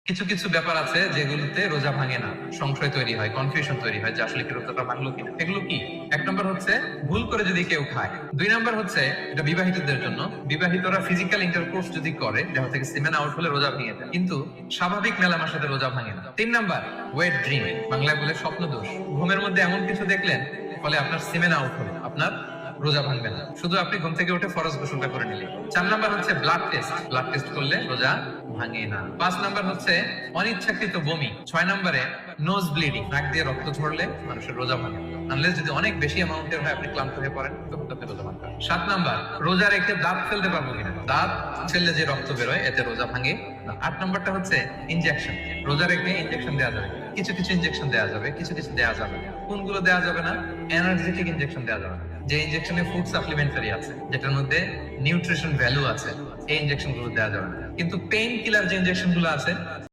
কিছু কিছু ব্যাপার আছে যেগুলোতে রোজা ভাঙে না, সংশয় তৈরি হয়, কনফিউশন তৈরি হয় যে আসলে কি রোজাটা ভাঙলো কিনা। এগুলো কি? এক নম্বর হচ্ছে ভুল করে যদি কেউ খায়। দুই নম্বর হচ্ছে, এটা বিবাহিতদের জন্য, বিবাহিতরা ফিজিক্যাল ইন্টারকোর্স যদি করে, দেহ থেকে সিমেন আউট হলে রোজা ভেঙে যায়, কিন্তু স্বাভাবিক মেলামেশার সাথে রোজা ভাঙে না। তিন নম্বর, ওয়েট ড্রিম, বাংলায় বলে স্বপ্ন দোষ। ঘুমের মধ্যে এমন কিছু দেখলেন ফলে আপনার সিমেন আউট হলো, আপনার রোজা ভাঙবে না, শুধু আপনি ঘুম থেকে উঠে ফরজ গোসলটা করে নিলেন। চার নাম্বার হচ্ছে ব্লাড টেস্ট, ব্লাড টেস্ট করলে রোজা ভাঙে না। পাঁচ নাম্বার হচ্ছে অনিচ্ছাকৃত বমি। ছয় নম্বরে নোজ ব্লিডিং, নাক দিয়ে রক্ত ঝরলে মানুষের রোজা ভাঙে, আনলেস যদি অনেক বেশি অ্যামাউন্টের হয়, আপনি ক্লান্ত হয়ে পড়েন, তখন আপনি রোজা ভাঙবেন। সাত নাম্বার, রোজা রেখে দাঁত ফেলতে পারবো কিনা, দাঁত ফেললে যে রক্ত বেরোয় এতে রোজা ভাঙে না। আট নাম্বারটা হচ্ছে ইনজেকশন, রোজা রেখে ইনজেকশন দেওয়া যাবে, কিছু কিছু ইনজেকশন দেওয়া যাবে, কিছু কিছু দেওয়া যাবে না। কোনগুলো দেওয়া যাবে না? এনার্জেটিক ইনজেকশন দেওয়া যাবে না, যে ইনজেকশনে ফুড সাপ্লিমেন্টারি আছে, যেটার মধ্যে নিউট্রিশন ভ্যালু আছে, এই ইনজেকশন গুলো দেওয়া যাবে না। কিন্তু পেইন কিলার যে ইনজেকশন গুলো আছে